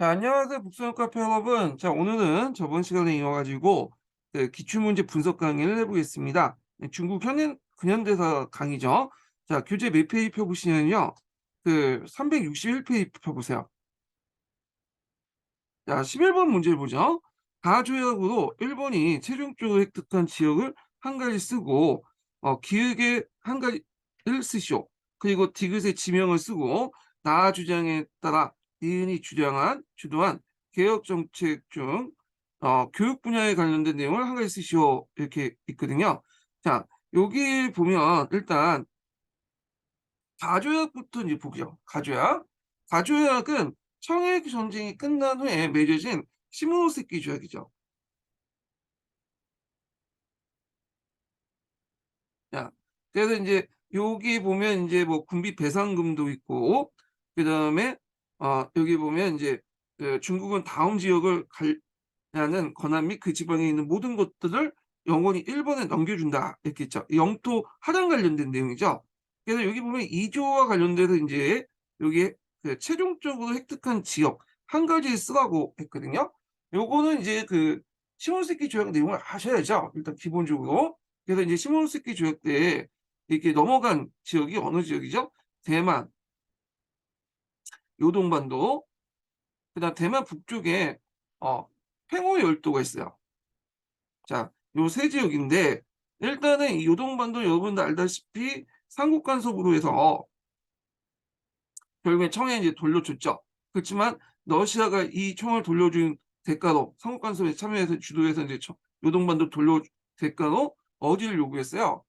자, 안녕하세요. 북수영 카페 여러분. 자, 오늘은 저번 시간에 이어가지고 기출문제 분석 강의를 해보겠습니다. 네, 중국 근현대사 강의죠. 자, 교재 몇 페이지 펴보시면요. 361페이지 펴보세요. 자, 11번 문제를 보죠. 가조약으로 일본이 최종적으로 획득한 지역을 한 가지 쓰고, 기역에 한 가지를 쓰시오. 그리고 디귿의 지명을 쓰고, 나 주장에 따라 니은이 주도한 개혁 정책 중, 교육 분야에 관련된 내용을 한 가지 쓰시오. 이렇게 있거든요. 자, 여기 보면 일단 가조약부터 이제 보죠. 가조약. 가조약은 청해 전쟁이 끝난 후에 맺어진 시모노세키 조약이죠. 자, 그래서 이제 여기 보면 이제 뭐 군비 배상금도 있고, 그다음에 여기 보면 이제 중국은 다음 지역을 가려는 권한 및 그 지방에 있는 모든 것들을 영원히 일본에 넘겨준다 이렇게 있죠. 영토 하단 관련된 내용이죠. 그래서 여기 보면 2조와 관련돼서 이제 여기 최종적으로 획득한 지역 한 가지 쓰라고 했거든요. 요거는 이제 시몬스키 조약 내용을 아셔야죠. 일단 기본적으로. 그래서 이제 시몬스키 조약 때 이렇게 넘어간 지역이 어느 지역이죠? 대만, 요동반도, 그다음 대만 북쪽에 팽호 열도가 있어요. 자, 요 세 지역인데 일단은 이 요동반도 여러분도 알다시피 삼국 간섭으로 해서 결국에 청에 이제 돌려줬죠. 그렇지만 러시아가 이 청을 돌려준 대가로 삼국 간섭에 참여해서 주도해서 이제 요동반도 돌려준 대가로 어디를 요구했어요?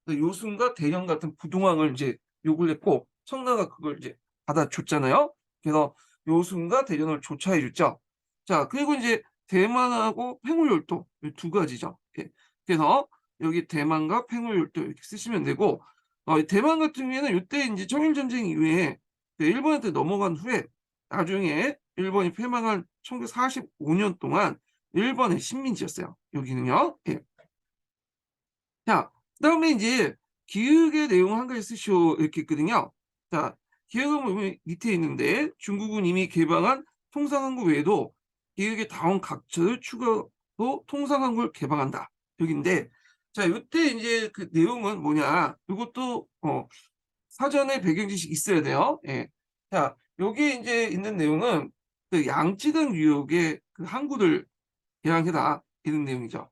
요순과 대련 같은 부동항을 이제 요구를 했고 청나라가 그걸 이제 받아줬잖아요. 그래서 요순과 대련을 조차해 줬죠. 자, 그리고 이제 대만하고 팽우열도 두 가지죠. 예. 그래서 여기 대만과 팽우열도 이렇게 쓰시면 되고 대만 같은 경우에는 이때 이제 청일 전쟁 이후에 일본한테 넘어간 후에 나중에 일본이 패망한 1945년 동안 일본의 식민지였어요. 여기는요. 예. 자, 그다음에 이제 기역의 내용 한 가지 쓰시오 이렇게 있거든요. 자, 기역은 보면 밑에 있는데 중국은 이미 개방한 통상항구 외에도 기역의 다음 각처를 추가로 통상항구를 개방한다. 여기인데 자, 요때 이제 그 내용은 뭐냐? 이것도 사전에 배경 지식 있어야 돼요. 예. 자, 여기 이제 있는 내용은 양쯔강 유역의 그 항구를 개방해라 이런 내용이죠.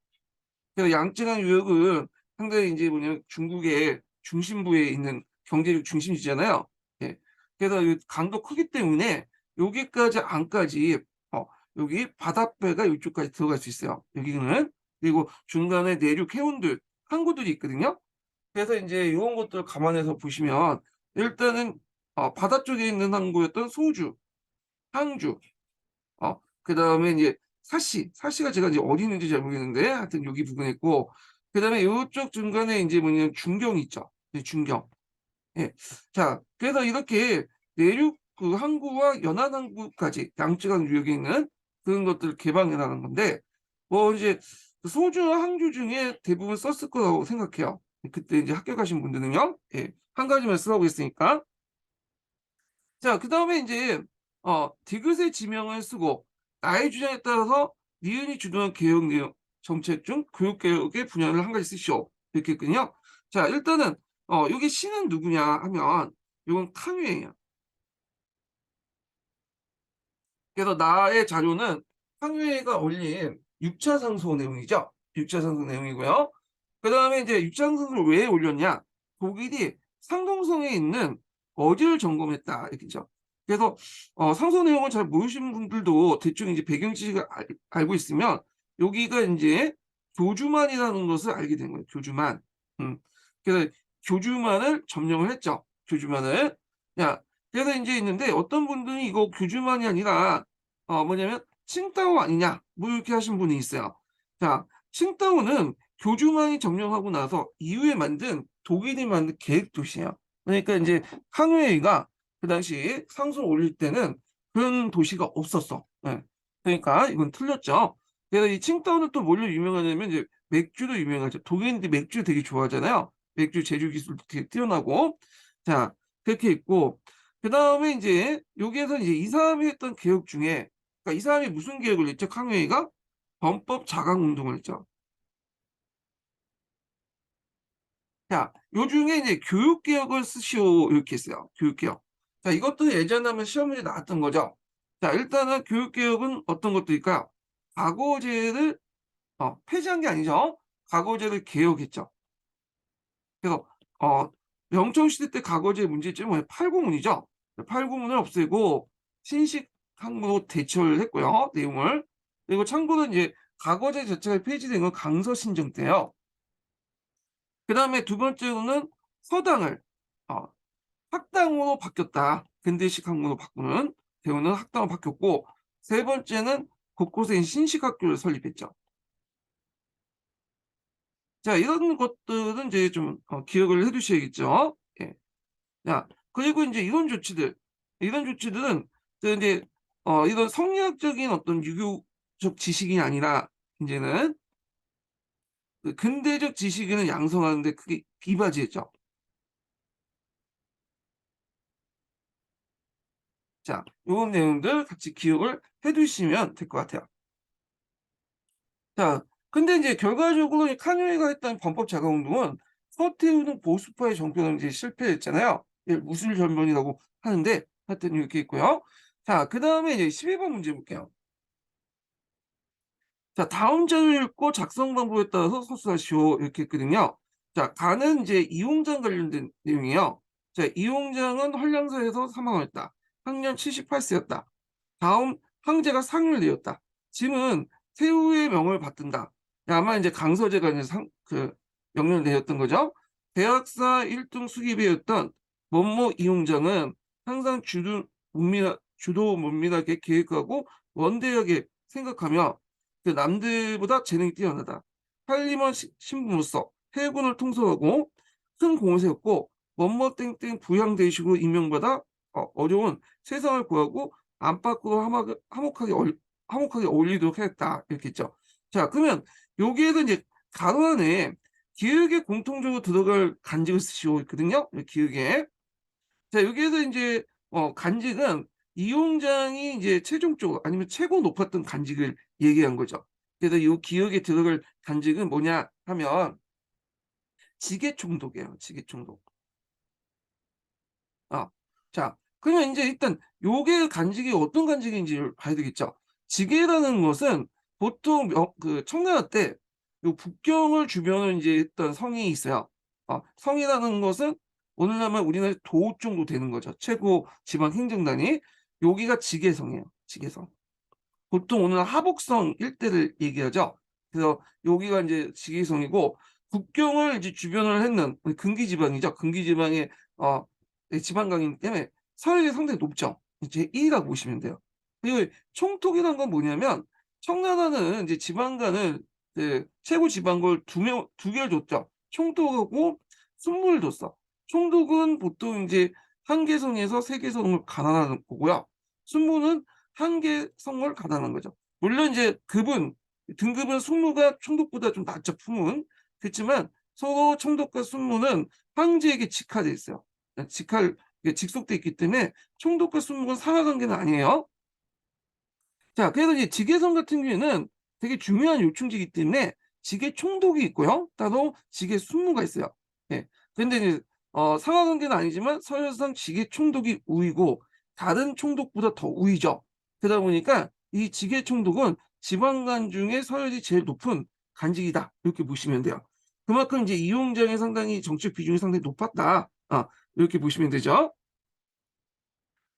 그래서 양쯔강 유역은 상당히 이제 뭐냐면 중국의 중심부에 있는 경제적 중심지잖아요. 예. 그래서 이 강도 크기 때문에 여기까지 안까지 여기 바닷배가 이쪽까지 들어갈 수 있어요. 여기는. 그리고 중간에 내륙 해운들 항구들이 있거든요. 그래서 이제 이런 것들을 감안해서 보시면 일단은 바다 쪽에 있는 항구였던 소주, 항주, 그다음에 이제 사시가 제가 이제 어디 있는지 잘 모르겠는데 하여튼 여기 부근에 있고 그다음에 요쪽 중간에 이제 뭐냐면 중경이 있죠. 네, 중경. 예. 자, 그래서 이렇게 내륙 그 항구와 연안 항구까지 양쯔강 유역에 있는 그런 것들을 개방해 나가는 건데 뭐 이제 소주와 항주 중에 대부분 썼을 거라고 생각해요. 그때 이제 학교 가신 분들은요. 예. 한 가지만 쓰라고 했으니까. 자, 그다음에 이제 디귿의 지명을 쓰고 나의 주장에 따라서 니은이 주도한 개혁 내용 정책 중 교육 개혁의 분야를 한 가지 쓰시오. 이렇게 했거든요. 자, 일단은 여기 시는 누구냐 하면 이건 탕유예요. 그래서 나의 자료는 탕유회가 올린 6차 상소 내용이죠. 6차 상소 내용이고요. 그다음에 이제 6차 상소를 왜 올렸냐? 독일이 상동성에 있는 어디를 점검했다 이렇게죠. 그래서 상소 내용을 잘 모르시는 분들도 대충 이제 배경 지식을 알고 있으면 여기가 이제 교주만이라는 것을 알게 된 거예요. 교주만. 그래서 교주만을 점령을 했죠. 교주만을. 야, 그래서 이제 있는데 어떤 분들이 이거 교주만이 아니라 뭐냐면 칭다오 아니냐 뭐 이렇게 하신 분이 있어요. 자, 칭다오는 교주만이 점령하고 나서 이후에 만든 독일이 만든 계획 도시예요. 그러니까 이제 항웨이가 그 당시 상소를 올릴 때는 그런 도시가 없었어. 예. 그러니까 이건 틀렸죠. 그래서 이 칭다오는 또 뭘로 유명하냐면 이제 맥주로 유명하죠. 독일인들이 맥주 되게 좋아하잖아요. 맥주 제조 기술도 되게 뛰어나고. 자, 그렇게 있고 그다음에 이제 여기에서 이제 이 사람이 했던 개혁 중에 그러니까 이 사람이 무슨 개혁을 했죠? 캉웨이가 범법 자강 운동을 했죠. 자, 요중에 이제 교육 개혁을 쓰시오 이렇게 했어요. 교육 개혁. 자, 이것도 예전에 한번 시험 문제 나왔던 거죠. 자, 일단은 교육 개혁은 어떤 것들일까요? 과거제를 폐지한 게 아니죠. 과거제를 개혁했죠. 그래서 명청 시대 때 과거제 문제점은 뭐예요? 팔구문이죠. 팔구문을 없애고 신식 학문으로 대처를 했고요. 내용을. 그리고 참고로 이제 과거제 자체가 폐지된 건 강서신정 때예요. 그다음에 두 번째로는 서당을 어, 학당으로 바뀌었다. 근대식 학문으로 바꾸는 대우는 학당으로 바뀌었고 세 번째는 곳곳에 신식 학교를 설립했죠. 자, 이런 것들은 이제 좀 기억을 해 두셔야겠죠. 예. 자, 그리고 인제 이런 조치들은 이제 이런 성리학적인 어떤 유교적 지식이 아니라 인제는 그 근대적 지식인을 양성하는 데 크게 비바지했죠. 자, 요런 내용들 같이 기억을 해 두시면 될 것 같아요. 자, 근데 인제 결과적으로 이 칸예가 했던 범법 자강 운동은 서태후는 보수파의 정권은 이제 실패했잖아요. 예, 무술전면이라고 하는데 하여튼 이렇게 있고요. 자, 그다음에 이제 12번 문제 볼게요. 자, 다음 자료를 읽고 작성 방법에 따라서 서술하시오 이렇게 했거든요. 자, 가는 이제 이용장 관련된 내용이에요. 자, 이용장은 한량사에서 사망했다. 향년 78세였다. 다음 황제가 상을 내렸다. 짐은 태후의 명을 받든다. 아마 이제 강서제가 이제 명령을 내렸던 거죠. 대학사 1등 수기배였던 원모 이용장은 항상 주도 면밀하게 계획하고 원대하게 생각하며 그 남들보다 재능이 뛰어나다. 한림원 신분으로서 해군을 통솔하고 큰 공을 세웠고 원모 땡땡 부양대식으로 임명받아 어려운 세상을 구하고 안팎으로 화목하게 어울리도록 하겠다. 이렇게 했죠. 자, 그러면 여기에도 이제 가로 안에 기역에 공통적으로 들어갈 간직을 쓰시고 있거든요. 기역에. 자, 여기에서 이제 간직은 이용장이 이제 최종적으로 아니면 최고 높았던 간직을 얘기한 거죠. 그래서 이 기역에 들어갈 간직은 뭐냐 하면 지게총독이에요. 지게총독. 어. 자, 그러면 인제 일단 요게 간직이 어떤 간직인지를 봐야 되겠죠. 지게라는 것은 보통 청나라 때 요 북경을 주변을 인제 했던 성이 있어요. 성이라는 것은 오늘날만 우리나라의 도 정도 되는 거죠. 최고 지방 행정단이. 여기가 지게성이에요, 지게성. 보통 오늘 하복성 일대를 얘기하죠. 그래서 여기가 인제 지게성이고 국경을 이제 주변을 했는 근기 지방이죠. 근기 지방의 어 지방 강이기 때문에 서열이 상당히 높죠. 제1 위라고 보시면 돼요. 그리고 총독이란 건 뭐냐면 청나라는 이제 지방관을 최고 지방官두 개를 줬죠. 총독하고 순무를 줬어. 총독은 보통 인제 1개 성에서 3개 성을 관할하는 거고요. 순무는 1개 성을 관할하는 거죠. 물론 이제 등급은 순무가 총독보다 좀 낮죠, 품은. 그렇지만 서로 총독과 순무는 황제에게 직하돼 있어요. 직속돼 있기 때문에 총독과 순무는 상하 관계는 아니에요. 자, 그래서 이제 직계성 같은 경우에는 되게 중요한 요충지이기 때문에 직계 총독이 있고요. 따로 직계 순무가 있어요. 예. 근데 이제 상하 관계는 아니지만 서열상 직계 총독이 우위고 다른 총독보다 더 우위죠. 그러다 보니까 이 직계 총독은 지방관 중에 서열이 제일 높은 관직이다. 이렇게 보시면 돼요. 그만큼 이제 이용장이 상당히 정치적 비중이 상당히 높았다. 이렇게 보시면 되죠.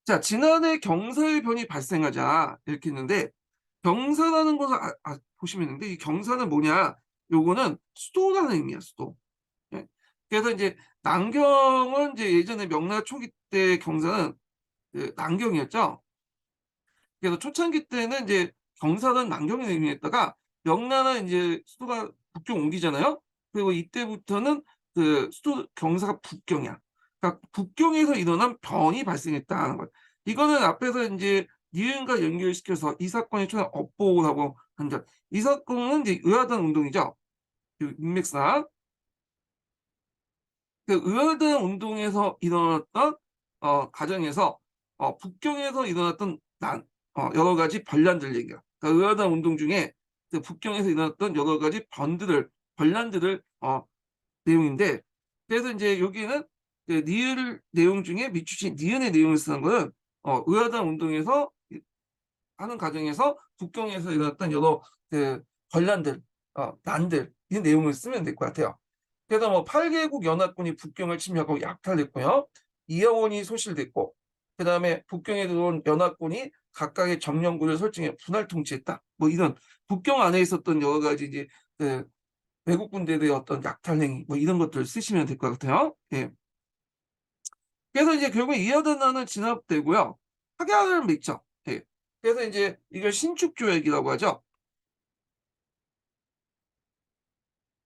자, 지난해 경사의 변이 발생하자 이렇게 했는데 경사라는 것을 보시면 있는데 이 경사는 뭐냐? 요거는 수도라는 의미야, 수도. 예. 그래서 이제 남경은 이제 예전에 명나라 초기 때 경사는 남경이었죠. 그래서 초창기 때는 이제 경사는 남경을 의미했다가 명나라 이제 수도가 북경 옮기잖아요. 그리고 이때부터는 수도 경사가 북경이야. 그러니까 북경에서 일어난 변이 발생했다는 거예요. 이거는 앞에서 인제 니은과 연결시켜서 이 사건의 초기는 업보라고 한다. 이 사건은 이제 의아당 운동이죠. 인맥상. 의아당 운동에서 일어났던 과정에서 북경에서 일어났던 여러 가지 반란들 얘기야. 그러니까 의아당 운동 중에 그 북경에서 일어났던 여러 가지 반란들을 내용인데, 그래서 이제 여기는 그 니을 내용 중에 밑줄친 니은의 내용을 쓰는 거는 의아당 운동에서 하는 과정에서 북경에서 일어났던 여러 그 반란들, 난들 이 내용을 쓰면 될 것 같아요. 그래서 뭐 8개국 연합군이 북경을 침략하고 약탈됐고요. 이영원이 소실됐고, 그 다음에 북경에 들어온 연합군이 각각의 점령군을 설정해 분할 통치했다. 뭐 이런 북경 안에 있었던 여러 가지 이제 그 외국 군대들의 어떤 약탈 행위 뭐 이런 것들을 쓰시면 될 것 같아요. 예. 그래서 이제 결국 이하단나는 진압되고요. 확약을 맺죠. 예. 그래서 이제 이걸 신축조약이라고 하죠.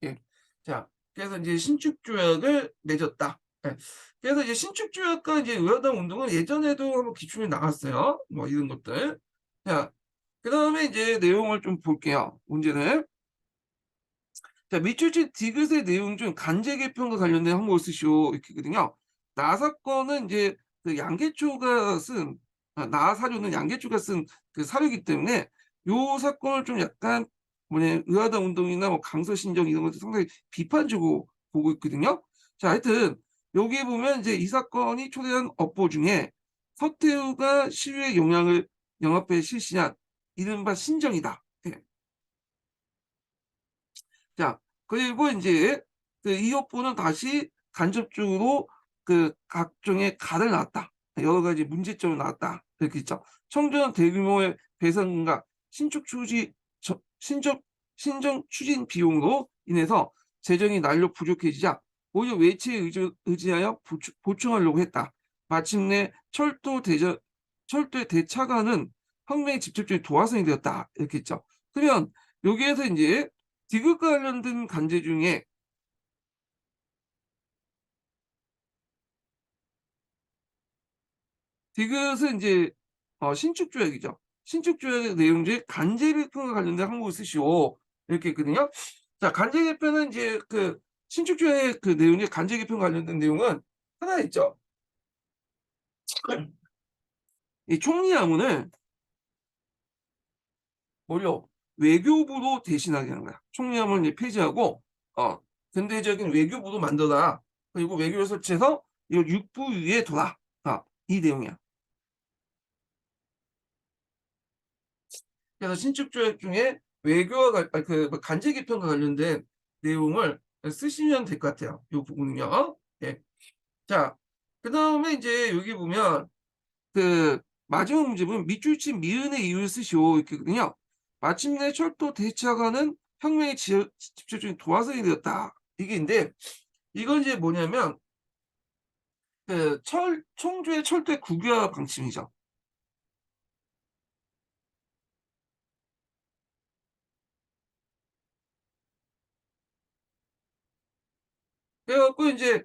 예. 자, 그래서 이제 신축조약을 맺었다. 예. 그래서 이제 신축조약과 이제 의아당 운동은 예전에도 한번 기출이 나왔어요. 뭐 이런 것들. 자, 그 다음에 이제 내용을 좀 볼게요. 문제는. 자, 밑줄친 디귿의 내용 중 간제 개편과 관련된 항목을 쓰시오. 이렇게거든요. 나 사건은 이제 그 양계초가 쓴, 나 사료는 양계초가 쓴 그 사료이기 때문에 요 사건을 좀 약간 뭐냐, 의아당 운동이나 뭐 강서신정 이런 것들 상당히 비판적으로 보고 있거든요. 자, 하여튼 여기 보면 이제 이 사건이 초래한 업보 중에 서태후가 시위의 영향을 영합해 실시한 이른바 신정이다. 예. 자, 그리고 이제 그 이업부는 다시 간접적으로 그 각종의 가를 낳았다. 여러 가지 문제점을 낳았다. 이렇게 있죠. 청주는 대규모의 배상금과 신정 추진 비용으로 인해서 재정이 날로 부족해지자 오히려 외채에 의지하여 보충하려고 했다. 마침내 철도의 대차관은 혁명의 직접적인 도화선이 되었다. 이렇게 있죠. 그러면 여기에서 이제 디귿과 관련된 간제 중에 디귿은 이제 신축조약이죠. 신축조약의 내용 중에 간제 개편과 관련된 항목을 쓰시오. 이렇게 있거든요. 자, 간제 개편은 이제 그 신축조약의 그 내용 중에 간제 개편 관련된 내용은 하나 있죠. 이 총리하문을 뭘로 외교부로 대신하게 하는 거야. 총리하문을 이제 폐지하고 근대적인 외교부로 만들어라. 그리고 외교를 설치해서 이걸 육부 위에 둬라. 이 내용이야. 그래서 신축조약 중에 외교와 그 간제 개편과 관련된 내용을 쓰시면 될 것 같아요. 이 부분은요. 예. 자, 그 다음에 이제 여기 보면 그 마지막 문제 보면 밑줄 친 미은의 이유를 쓰시오 이렇게거든요. 마침내 철도 대차관은 혁명의 집초적인 도화선이 되었다. 이게인데 이건 이제 뭐냐면 그 청주의 철도의 국유화 방침이죠. 그래갖고 이제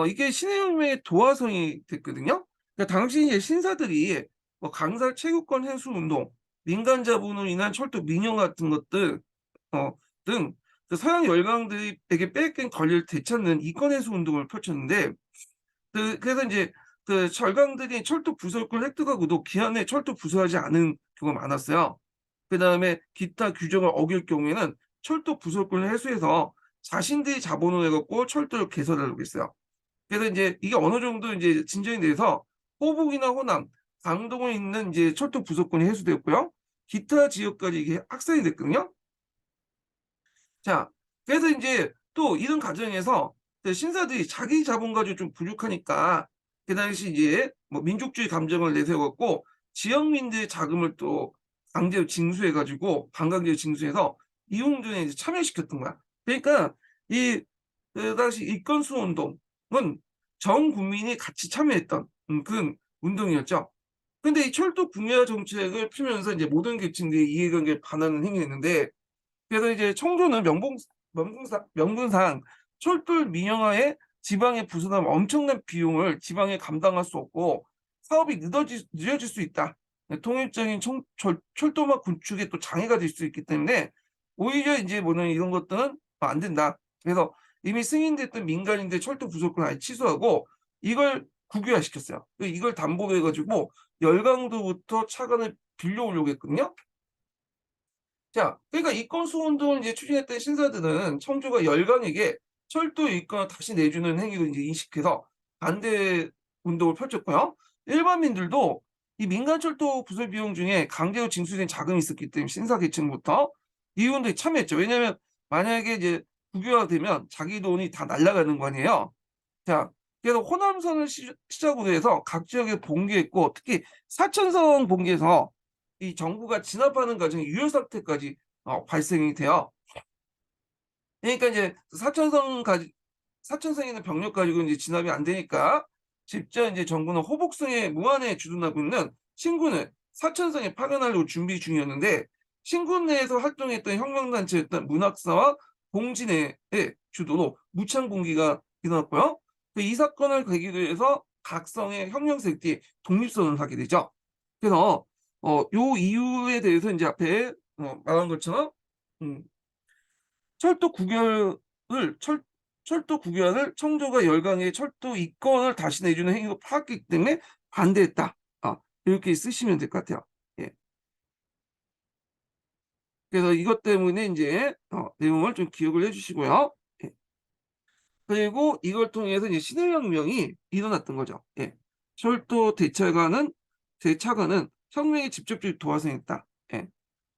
이게 신해혁명의 도화선이 됐거든요. 그러니까 당시 이제 신사들이 뭐 강살 채국권 해수 운동, 민간 자본으로 인한 철도 민영 같은 것들 등그 서양 열강들에게 뺏긴 권리를 되찾는 이권 해수 운동을 펼쳤는데 그래서 이제 그 절강들이 철도 부설권을 획득하고도 기한에 철도 부설하지 않은 경우가 많았어요. 그 다음에 기타 규정을 어길 경우에는 철도 부설권을 해소해서 자신들이 자본을 내갖고 철도를 개설하려고 했어요. 그래서 이제 이게 어느 정도 이제 진전이 돼서 호북이나 호남, 강동에 있는 이제 철도 부설권이 해소되었고요. 기타 지역까지 이게 확산이 됐거든요. 자, 그래서 이제 또 이런 과정에서 그 신사들이 자기 자본 가지고 좀 부족하니까 그 당시 이제 뭐 민족주의 감정을 내세웠고 지역민들의 자금을 또 강제로 징수해가지고 관광지를 징수해서 이용전에 이제 참여시켰던 거야. 그러니까 이 그 당시 입건수 운동은 전 국민이 같이 참여했던 그런 운동이었죠. 근데 이 철도 국유화 정책을 피면서 이제 모든 계층들이 이해관계를 반하는 행위였는데 그래서 이제 청주는 명분상 철도 민영화에 지방에 부담하면 엄청난 비용을 지방에 감당할 수 없고 사업이 늦어질 수 있다. 통일적인 철도망 구축에 또 장애가 될 수 있기 때문에 오히려 이제 뭐는 이런 것들은 안 된다. 그래서 이미 승인됐던 민간인들 철도 부속권 아예 취소하고 이걸 국유화시켰어요. 이걸 담보로 해가지고 열강도부터 차관을 빌려오려고 했거든요. 자, 그러니까 이권 수운동을 이제 추진했던 신사들은 청주가 열강에게 철도 이권을 다시 내주는 행위로 이제 인식해서 반대 운동을 펼쳤고요. 일반민들도 이 민간철도 부설 비용 중에 강제로 징수된 자금이 있었기 때문에 신사 계층부터 이 운동에 참여했죠. 왜냐하면 만약에 이제 국유화가 되면 자기 돈이 다 날아가는 거 아니에요. 자, 그래서 호남선을 시작으로 해서 각 지역에 봉기했고, 특히 사천성 봉기에서 이 정부가 진압하는 과정에 유혈 사태까지 발생이 돼요. 그러니까 이제 사천성에 있는 병력 가지고 이제 진압이 안 되니까 직접 이제 정부는 호복성에 무한에 주둔하고 있는 신군을 사천성에 파견하려고 준비 중이었는데, 신군 내에서 활동했던 혁명단체였던 문학사와 공진회의 주도로 무창봉기가 일어났고요. 이 사건을 계기로 해서 각성의 혁명세력들이 독립선언을 하게 되죠. 그래서 요 이유에 대해서 이제 앞에 말한 것처럼 음, 철도 구결을 철도 구결을 청조가 열강의 철도 이권을 다시 내주는 행위로 파악했기 때문에 반대했다. 이렇게 쓰시면 될 것 같아요. 예. 그래서 이것 때문에 이제 내용을 좀 기억을 해주시고요. 예. 그리고 이걸 통해서 이제 신해혁명이 일어났던 거죠. 예. 철도 대차관은 혁명에 직접적으로 도화성했다. 예.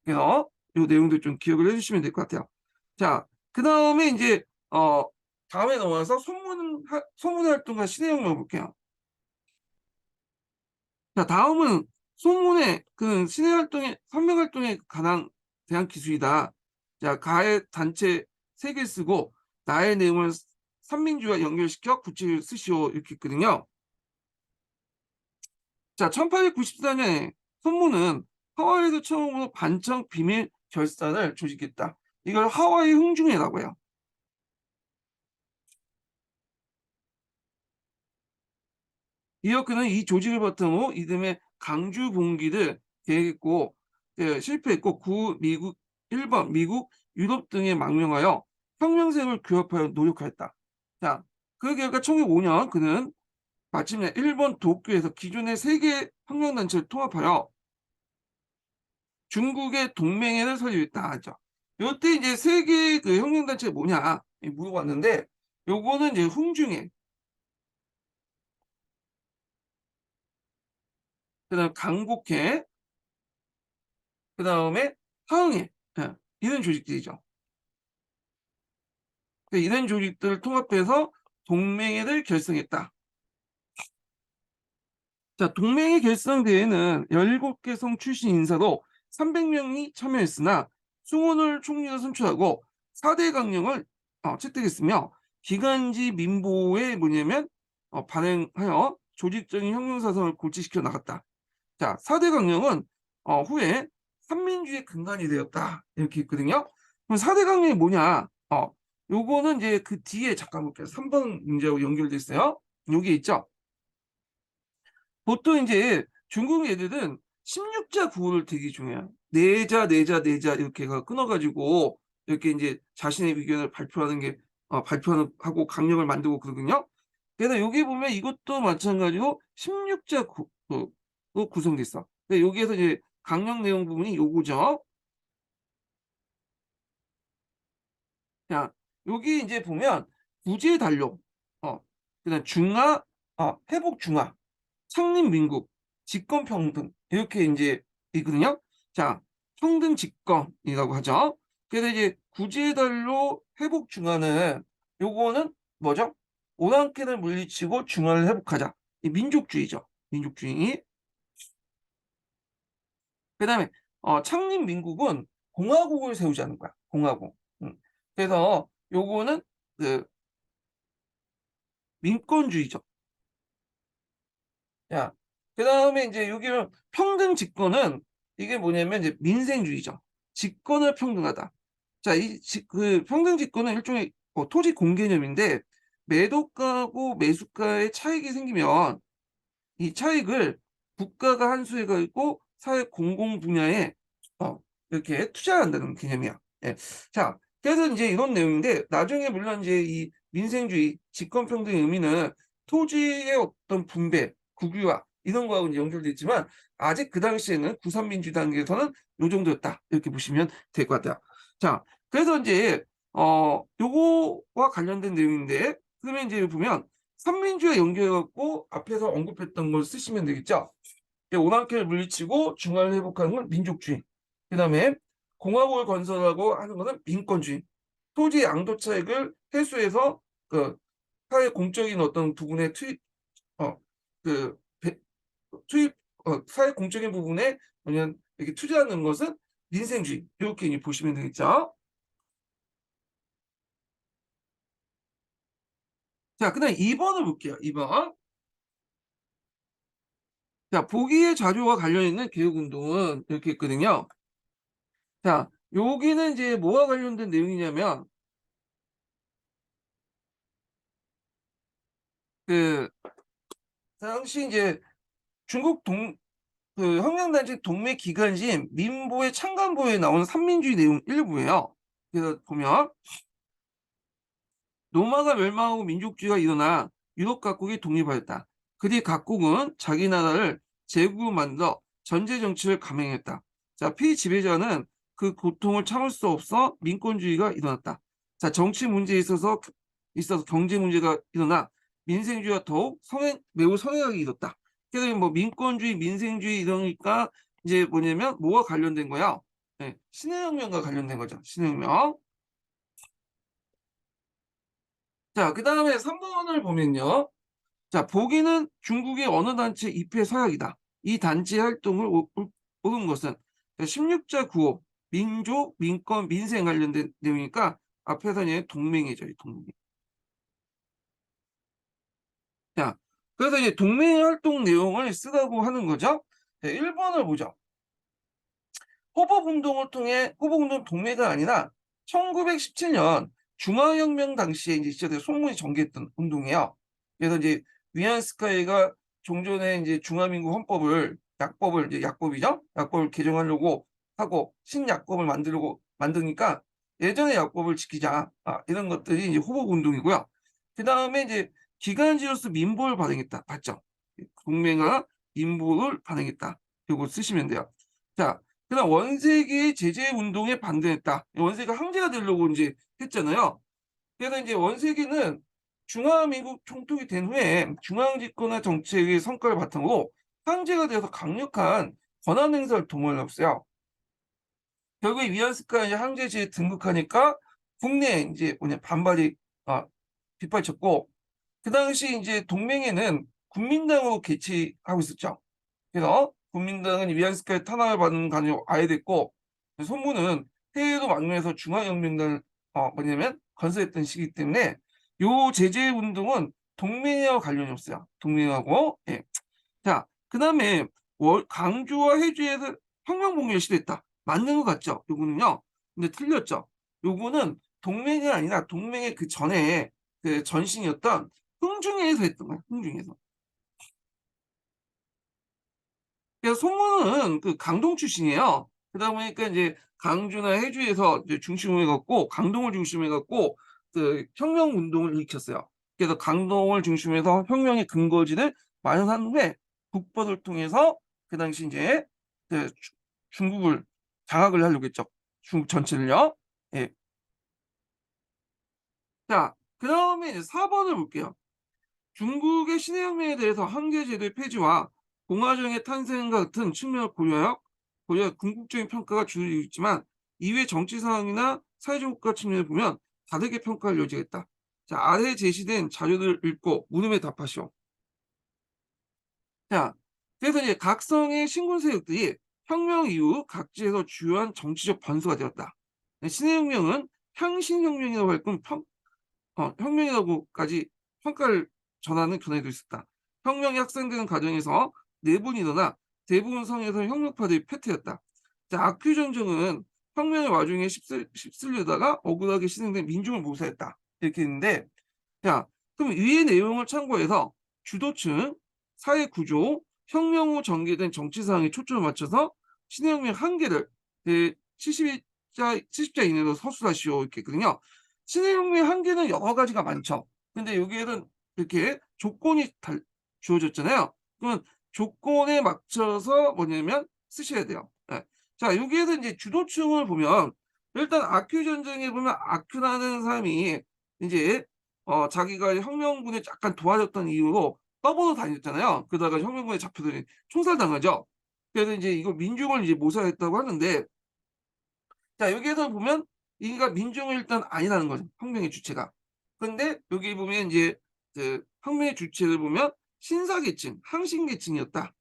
그래서 이 내용들 좀 기억을 해주시면 될 것 같아요. 자, 그 다음에 이제 다음에 넘어가서 소문 활동과 신해혁명 볼게요. 자, 다음은 소문의 그 신해 활동의 선명 활동에 관한 대한 기술이다. 자, 가해 단체 색을 쓰고 나의 내용을 삼민주와 연결시켜 구체를 쓰시오 이렇게 했거든요. 자, 1894년에 손문은 하와이에서 처음으로 반청 비밀 결사를 조직했다. 이걸 하와이 흥중회라고 해요. 이어 그는 이 조직을 바탕으로 이듬해 강주 봉기를 계획했고 실패했고 일본, 미국, 유럽 등에 망명하여 혁명세력을 규합하여 노력하였다. 자, 그 결과 1905년 그는 마침내 일본 도쿄에서 기존의 세계 혁명단체를 통합하여 중국의 동맹회를 설립했다 하죠. 이때 이제 세계 그 혁명단체가 뭐냐 물어봤는데 요거는 이제 흥중회, 그다음 강국회, 그다음에 하흥회, 예, 이런 조직들이죠. 이런 조직들을 통합해서 동맹회를 결성했다. 자, 동맹회 결성 대회는 17개 성 출신 인사로 300명이 참여했으나 숭원을 총리로 선출하고 4대 강령을 채택했으며 기간지 민보에 뭐냐면 발행하여 조직적인 혁명사상을 고취시켜 나갔다. 자, 4대 강령은 후에 삼민주의 근간이 되었다. 이렇게 있거든요. 그럼 4대 강령이 뭐냐? 요거는 이제 그 뒤에 잠깐 볼게요. 3번 문제하고 연결돼 있어요. 여기 있죠. 보통 이제 중국 애들은 16자 구호를 되게 중요해요. 내자 이렇게 끊어가지고 이렇게 이제 자신의 의견을 발표하는 게 발표하고 강령을 만들고 그러거든요. 그래서 여기 보면 이것도 마찬가지로 16자 구로 구성돼 있어. 여기에서 이제 강령 내용 부분이 요거죠. 자, 여기 이제 보면 구제 단료, 그다음 중화, 회복 중화, 창립 민국, 직권 평등 이렇게 이제 있거든요. 자, 평등 직권이라고 하죠. 그래서 이제 구제 단료, 회복 중화는 요거는 뭐죠? 오랑캐를 물리치고 중화를 회복하자. 이 민족주의죠. 민족주의. 그다음에 창립 민국은 공화국을 세우자는 거야. 공화국. 그래서 요거는 그 민권주의죠. 자, 그다음에 이제 여기는 평등 집권은 이게 뭐냐면 이제 민생주의죠. 집권을 평등하다. 자, 그 평등 집권은 일종의 토지 공개념인데 매도가하고 매수가의 차익이 생기면 이 차익을 국가가 한수해 가지고 사회 공공 분야에 이렇게 투자한다는 개념이야. 예. 자, 그래서 이제 이런 내용인데 나중에 물론 이제 이 민생주의, 직권평등의 의미는 토지의 어떤 분배, 국유화 이런 거하고 이제 연결돼 있지만 아직 그 당시에는 구삼민주주의 단계에서는 요 정도였다. 이렇게 보시면 될 것 같아요. 자, 그래서 이제 요거와 관련된 내용인데 그러면 이제 보면 삼민주의와 연결해 갖고 앞에서 언급했던 걸 쓰시면 되겠죠. 오랑캐를 물리치고 중화를 회복하는 건 민족주의. 그다음에 공화국을 건설하고 하는 것은 민권주의. 토지 양도 차익을 회수해서 그 사회 공적인 어떤 부분에 투입 그 투입 사회 공적인 부분에 뭐냐면 이렇게 투자하는 것은 민생주의. 이렇게 보시면 되겠죠. 자, 그다음 2번을 볼게요. 2번. 자, 보기의 자료와 관련 있는 개혁운동은 이렇게 있거든요. 자, 여기는 이제 뭐와 관련된 내용이냐면 그 당시 이제 중국 그 혁명단체 동맹 기간인 민보의 창간보에 나오는 삼민주의 내용 일부예요. 그래서 보면 로마가 멸망하고 민족주의가 일어나 유럽 각국이 독립하였다. 그뒤 각국은 자기 나라를 제국으로 만들어 전제 정치를 감행했다. 자, 피지배자는 그 고통을 참을 수 없어 민권주의가 일어났다. 자, 정치 문제에 있어서 경제 문제가 일어나 민생주의가 더욱 매우 성행하게 일었다. 그래서 뭐 민권주의, 민생주의 이러니까 이제 뭐냐면 뭐와 관련된 거야? 네, 신해혁명과 관련된 거죠. 신해혁명. 자, 그 다음에 3번을 보면요. 자, 보기는 중국의 어느 단체 입회 서약이다. 이 단체의 활동을 옳은 것은 16자 구호, 민족, 민권, 민생 관련된 내용이니까 앞에서는 동맹이죠. 동맹. 자, 그래서 이제 동맹 활동 내용을 쓰라고 하는 거죠. 자, 1번을 보죠. 호복운동을 통해 호복운동 동맹가 아니라 1917년 중화혁명 당시에 이제 시작된 소문이 전개했던 운동이에요. 그래서 이제 위안스카이가 종전에 이제 중화민국 헌법을 약법을 이제 약법이죠. 약법을 개정하려고 하고 신약법을 만드니까 예전의 약법을 지키자 이런 것들이 이제 호복운동이고요. 그 다음에 이제 기간지로서 민보를 발행했다. 봤죠? 동맹가 민보를 발행했다. 이거 쓰시면 돼요. 자, 그다음 원세계의 제재 운동에 반대했다. 원세가 황제가 되려고 이제 했잖아요. 그래서 이제 원세기는 중화민국 총독이 된 후에 중앙집권화 정책의 성과를 바탕으로 황제가 되어서 강력한 권한 행사를 동원했어요. 결국에 위안스가 이제 황제제에 등극하니까 국내에 이제 뭐냐 반발이 빗발쳤고 그 당시 이제 동맹회는 국민당으로 개최하고 있었죠. 그래서 국민당은 위안스카의 탄압을 받는 간으로 아예 됐고 소문은 해외로 망명해서 중화혁명단을 뭐냐면 건설했던 시기 때문에 요 제재 운동은 동맹회와 관련이 없어요. 동맹하고 예. 자, 그다음에 강주와 해주에서 혁명봉기를 시도했다. 맞는 것 같죠? 요거는요. 근데 틀렸죠. 요거는 동맹이 아니라 동맹의 그 전에 그 전신이었던 흥중에서 했던 거야. 흥중에서. 그래서 송문은 그 강동 출신이에요. 그러다 보니까 이제 강주나 해주에서 이제 중심을 해갖고 강동을 중심으로 해갖고 그 혁명 운동을 일으켰어요. 그래서 강동을 중심으로 해서 혁명의 근거지를 마련한 후에 북벌을 통해서 그 당시 이제 그 중국을 장악을 하려고 했죠. 중국 전체를요. 예. 자, 그 다음에 이제 4번을 볼게요. 중국의 신해혁명에 대해서 한계제도의 폐지와 공화정의 탄생과 같은 측면을 고려 궁극적인 평가가 주어지고 있지만 이외 정치 상황이나 사회적 효과 측면을 보면 다르게 평가할 여지가 있다. 자, 아래 제시된 자료들을 읽고 물음에 답하시오. 자, 그래서 이제 각성의 신군 세력들이 혁명 이후 각지에서 주요한 정치적 변수가 되었다. 신해혁명은 향신혁명이라고 할 뿐 혁명이라고까지 평가를 전하는 견해도 있었다. 혁명이 확산되는 과정에서 내분이 일어나 대부분 성에서 혁명파들이 패퇴했다. 자, 악규정정은 혁명의 와중에 휩쓸려다가 억울하게 희생된 민중을 묘사했다. 이렇게 있는데, 자, 그럼 위의 내용을 참고해서 주도층, 사회 구조, 혁명 후 전개된 정치 상황에 초점을 맞춰서 신혁명 한계를 70자 이내로 서술하시오. 이렇게 있거든요. 신해혁명의 한계는 여러 가지가 많죠. 근데 여기에는 이렇게 조건이 주어졌잖아요. 그러면 조건에 맞춰서 뭐냐면 쓰셔야 돼요. 예. 자 여기에서 인제 주도층을 보면 일단 아큐 전쟁에 보면 아큐라는 사람이 인제 자기가 혁명군에 약간 도와줬던 이유로 떠보러 다녔잖아요. 그러다가 혁명군에 잡혀더니 총살당하죠. 그래서 인제 이걸 민중을 이제 모살했다고 하는데 자 여기에서 보면 이가 민중은 일단 아니라는 거죠, 혁명의 주체가. 근데 여기 보면 인제 그 혁명의 주체를 보면 신사계층, 항신계층이었다.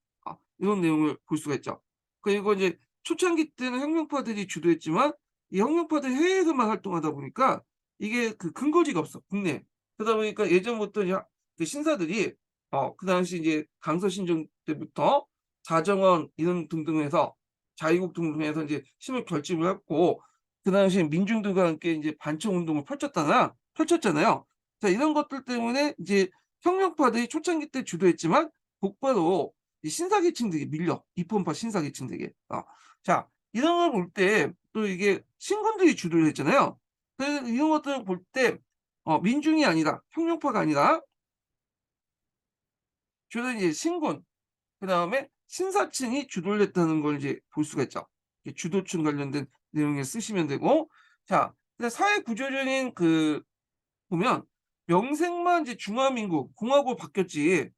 이런 내용을 볼 수가 있죠. 그리고 이제 초창기 때는 혁명파들이 주도했지만 이 혁명파들이 해외에서만 활동하다 보니까 이게 그 근거지가 없어, 국내에. 그러다 보니까 예전부터 이제 그 신사들이 그 당시 이제 강서신정 때부터 자정원 이런 등등 해서 자유국 등등해서 이제 힘을 결집을 했고 그 당시에 민중들과 함께 인제 반청 운동을 펼쳤잖아요. 자 이런 것들 때문에 이제 혁명파들이 초창기 때 주도했지만 곧바로 이 신사계층들이 밀려, 이pon파 신사계층들에게. 자 이런 걸 볼 때 또 이게 신군들이 주도를 했잖아요. 그래서 이런 것들을 볼 때 민중이 아니라 혁명파가 아니라 주로 이제 신군 그다음에 신사층이 주도를 했다는 걸 이제 볼 수가 있죠. 이 주도층 관련된 내용에 쓰시면 되고 자 근데 사회 구조적인 그 보면 명색만 이제 중화민국, 공화국으로 바뀌었지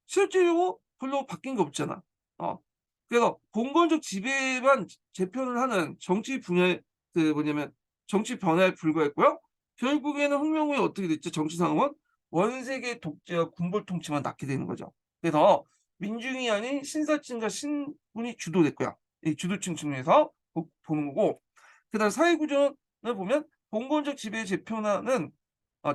실제로 별로 바뀐 게 없잖아. 어 그래서 봉건적 지배만 재편을 하는 정치 분야의 그 뭐냐면 정치 변화에 불과했고요. 결국에는 혁명 후에 어떻게 됐죠? 정치 상황은 원색의 독재와 군벌 통치만 낳게 되는 거죠. 그래서 민중이 아닌 신사층과 신분이 주도됐고요. 이 주도층 측면에서 보는 거고 그다음 사회 구조를 보면 봉건적 지배의 재편화는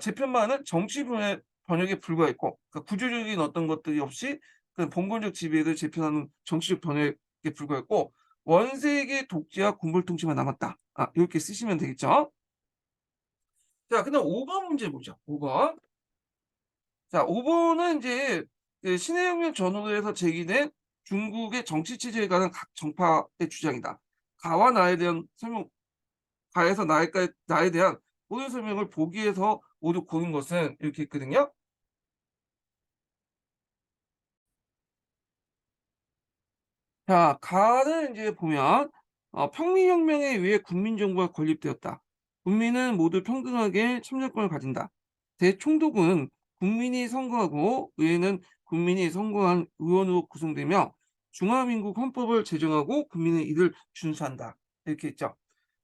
재편만 하는 정치 번역에 불과했고 그러니까 구조적인 어떤 것들이 없이 그 봉건적 지배를 재편하는 정치적 번역에 불과했고 원색의 독재와 군벌 통치만 남았다. 요렇게 쓰시면 되겠죠. 자 그다음 5번 문제 보죠. 5 번. 자 5 번은 인제 그 신해혁명 전후로 해서 제기된 중국의 정치 체제에 관한 각 정파의 주장이다. 가와 나에 대한 설명 가에서 나에 대한 모든 설명을 보기에서 모두 고른 것은 이렇게 있거든요. 자 가는 인제 보면 "평민혁명에 의해 국민정부가 건립되었다. 국민은 모두 평등하게 참정권을 가진다. 대총독은 국민이 선거하고 의회는 국민이 선거한 의원으로 구성되며 중화민국 헌법을 제정하고 국민의 이를 준수한다." 이렇게 있죠.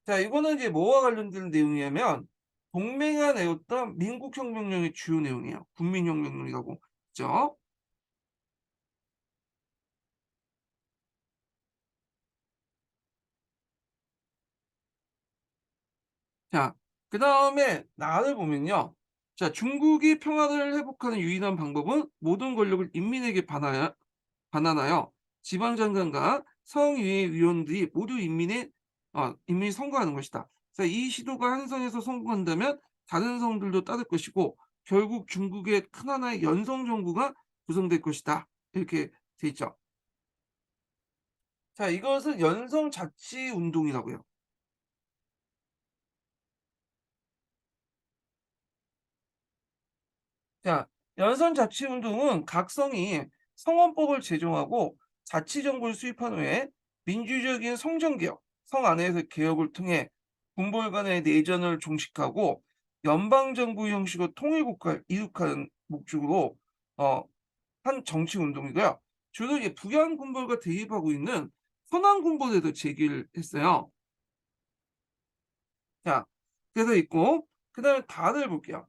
자 이거는 이제 뭐와 관련된 내용이냐면 동맹가 내었던 민국혁명령의 주요 내용이에요. 국민혁명령이라고 있죠. 자 그다음에 나를 보면요. 자 중국이 평화를 회복하는 유일한 방법은 모든 권력을 인민에게 반환하여 지방장관과 성의회 위원들이 모두 인민이 선거하는 것이다. 그래서 이 시도가 한 성에서 성공한다면 다른 성들도 따를 것이고 결국 중국의 큰 하나의 연성 정부가 구성될 것이다. 이렇게 돼 있죠. 자 이것은 연성 자치 운동이라고요. 자, 연선자치운동은 각 성이 성원법을 제정하고 자치정부를 수립한 후에 민주적인 성전개혁, 성 안에서 개혁을 통해 군벌 간의 내전을 종식하고 연방정부 형식의 통일국가를 이룩하는 목적으로 어, 한 정치운동이고요. 주로 이제 북양 군벌과 대립하고 있는 서남 군벌에도 제기를 했어요. 자, 그래서 있고, 그 다음에 단을 볼게요.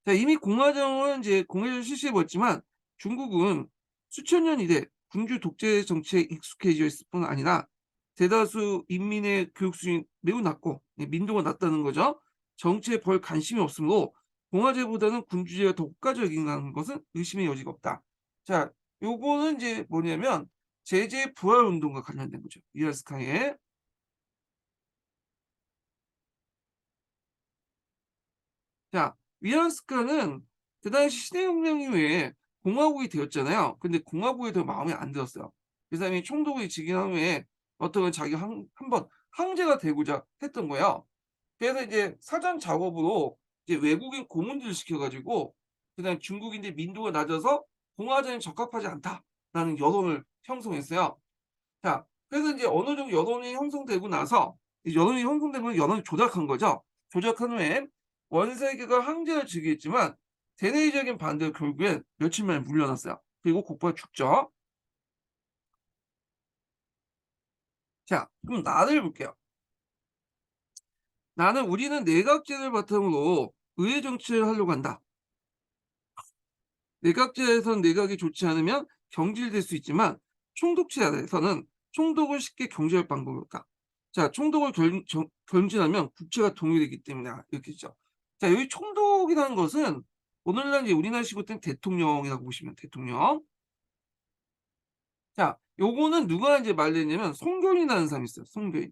자 이미 공화정은 이제 공회를 실시해 봤지만 중국은 수천 년 이래 군주 독재 정치에 익숙해져 있을 뿐 아니라 대다수 인민의 교육 수준이 매우 낮고 민도가 낮다는 거죠. 정치에 별 관심이 없으므로 공화제보다는 군주제가 더 효과적이라는 것은 의심의 여지가 없다. 자 요거는 이제 뭐냐면 제재 부활 운동과 관련된 거죠. 위안스카의 자, 위안스카는 그 당시 시대혁명 이후에 공화국이 되었잖아요. 근데 공화국에 더 마음에 안 들었어요. 그 사람이 총독이 즉위한 후에 어떻게 자기가 한번 황제가 되고자 했던 거예요. 그래서 이제 사전 작업으로 이제 외국인 고문들을 시켜 가지고 그다음에 중국인들 민도가 낮아서 공화정에 적합하지 않다라는 여론을 형성했어요. 자, 그래서 이제 어느 정도 여론이 형성되고 나서 이 여론이 형성된 건 여론이 조작한 거죠. 조작한 후에 원세계가 항제를 즉위했지만 대내적인 반대로 결국엔 며칠 만에 물러났어요. 그리고 곧바로 죽죠. 자, 그럼 나를 볼게요. 나는 우리는 내각제를 바탕으로 의회 정치를 하려고 한다. 내각제에선 내각이 좋지 않으면 경질될 수 있지만 총독제에서는 총독을 쉽게 경질할 방법이 없다. 자, 총독을 견진하면 국채가 동일되기 때문에 이렇게 있죠. 자, 여기 총독이라는 것은 오늘날 이제 우리나라식으로 땐 대통령이라고 보시면 대통령. 자, 요거는 누가 이제 말했냐면 송교인이라는 사람이 있어요. 송교인.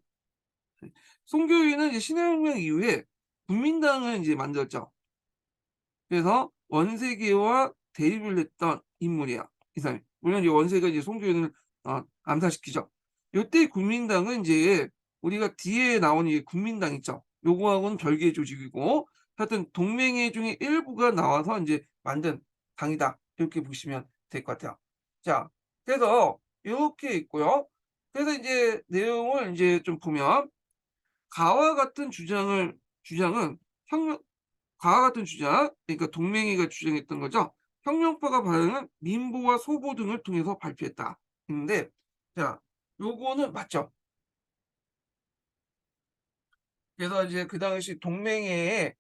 송교인은 이제 신해혁명 이후에 국민당을 이제 만들었죠. 그래서 원세계와 대립을 했던 인물이야. 이 사람이. 물론 이제 원세가 이제 송교인을 암살시키죠. 요때 국민당은 이제 우리가 뒤에 나온 이 국민당 있죠. 요거하고는 별개의 조직이고 하여튼 동맹회 중에 일부가 나와서 이제 만든 당이다. 이렇게 보시면 될 것 같아요. 자, 그래서 요렇게 있고요. 그래서 이제 내용을 이제 좀 보면 가와 같은 주장은 혁명 가와 같은 주장, 그러니까 동맹이가 주장했던 거죠. 혁명파가 발행한 민보와 소보 등을 통해서 발표했다. 했는데, 자, 요거는 맞죠. 그래서 이제 그 당시 동맹회의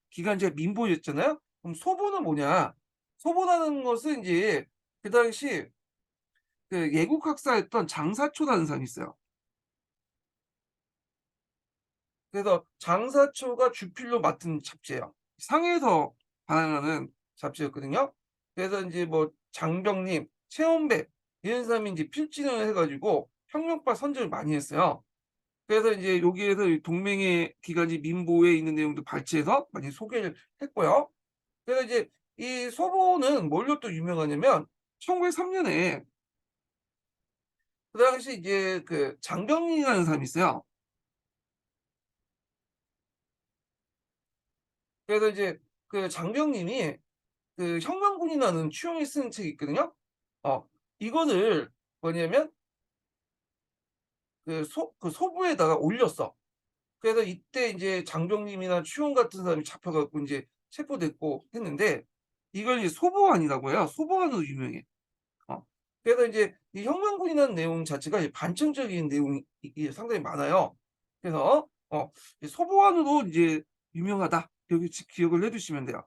기간제 민보였잖아요. 그럼 소보는 뭐냐? 소보라는 것은 이제 그 당시 그 예국학사였던 장사초라는 사람이 있어요. 그래서 장사초가 주필로 맡은 잡지예요. 상해에서 발행하는 잡지였거든요. 그래서 이제 뭐 장병님, 최원배 이런 사람이 이제 필진을 해가지고 혁명파 선전을 많이 했어요. 그래서 이제 여기에서 동맹의 기간지 민보에 있는 내용도 발췌해서 많이 소개를 했고요. 그래서 이제 이 소보는 뭘로 또 유명하냐면 1903년에 그 당시 이제 그 장병리라는 사람이 있어요. 그래서 이제 그 장병님이 그 혁명군이라는 추용이 쓴 책이 있거든요. 어, 이거를 뭐냐면 그 소부에다가 올렸어. 그래서 이때 이제 장병님이나 추용 같은 사람이 잡혀갖고 이제 체포됐고 했는데 이걸 이제 소보안이라고 해요. 소보안으로 유명해. 어. 그래서 이제 이 혁명군이라는 내용 자체가 이제 반증적인 내용이 상당히 많아요. 그래서 이 소보안으로 이제 유명하다. 여기 기억을 해두시면 돼요.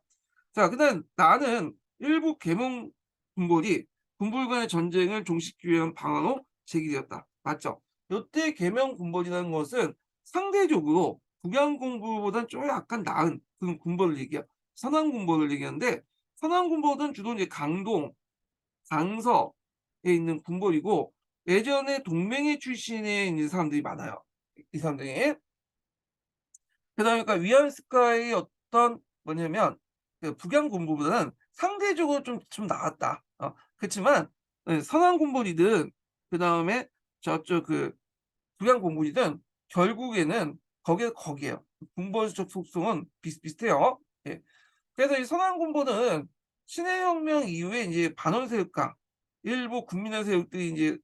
자, 그다음 나는 일부 계몽 군벌이 군불 간의 전쟁을 종식하기 위한 방안으로 제기되었다. 맞죠? 요때 계명 군벌이라는 것은 상대적으로 북양 군벌보다는 좀 약간 나은 그런 군벌을 얘기해요. 선왕 군벌을 얘기하는데 선왕 군벌은 주로 이제 강동, 강서에 있는 군벌이고 예전에 동맹회 출신에 있는 사람들이 많아요. 이 사람들이. 그다음에 그러니까 위안스카의 어떤 뭐냐면 그 북양 군부보다는 상대적으로 좀 나았다. 그렇지만 서양 군부이든 그다음에 저쪽 그 북양 군부이든 결국에는 거기에요. 군부적 속성은 비슷비슷해요. 예. 그래서 이 서양 군부는 신해혁명 이후에 이제 반원 세력과 일부 국민의 세력들이 이제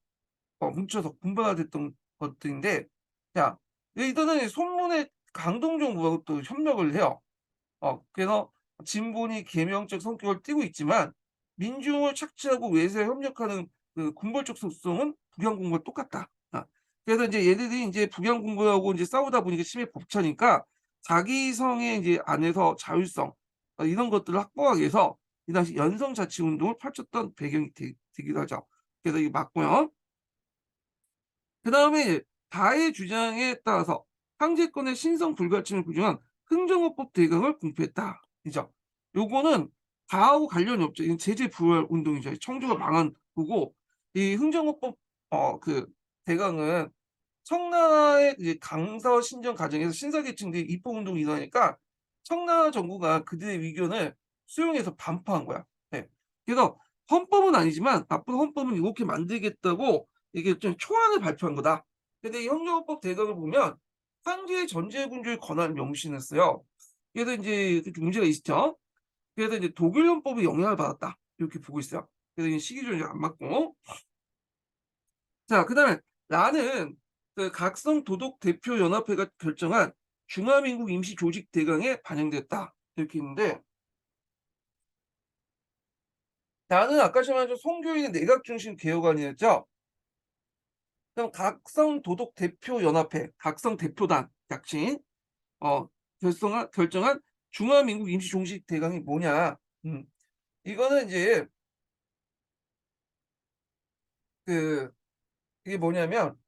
뭉쳐서 군부화됐던 것들인데, 자, 이들은 손문의 강동 정부하고 또 협력을 해요. 그래서 진본이 계명적 성격을 띠고 있지만 민중을 착취하고 외세에 협력하는 그 군벌적 속성은 북양군과 똑같다. 그래서 이제 얘들이 이제 북양군하고 이제 싸우다 보니까 심히 벅차니까 자기 성의 이제 안에서 자율성 이런 것들을 확보하기 위해서 이 당시 연성자치운동을 펼쳤던 배경이 되기도 하죠. 그래서 이게 맞고요. 그 다음에 다의 주장에 따라서 황제권의 신성 불가침을 부정한 흥정호법 대강을 공표했다. 이죠. 요거는 다하고 관련이 없죠. 이건 제재 부활 운동이죠. 청주가 망한 거고 이 흥정호법 그 대강은 청나라의 이제 강서 신정 과정에서 신사계층들이 입헌운동이 일어나니까 청나라 정부가 그들의 의견을 수용해서 반포한 거야. 네. 그래서 헌법은 아니지만 나쁜 헌법은 이렇게 만들겠다고 이게 좀 초안을 발표한 거다. 근데 이 형정법 대강을 보면 황제의 전제군주의 권한을 명시했어요. 그래서 이제 문제가 있죠. 그래서 이제 독일 헌법이 영향을 받았다. 이렇게 보고 있어요. 그래서 이 시기적으로 안 맞고. 자, 그다음에 라는 그 각성 도독 대표 연합회가 결정한 중화민국 임시 조직 대강에 반영됐다. 이렇게 있는데, 라는 아까 말한 송교인의 내각 중심 개혁안이었죠. 그럼 각성 도독 대표 연합회, 각성 대표단 약칭 어 결정한 중화민국 임시 조직 대강이 뭐냐? 이거는 이제 그 이게 뭐냐면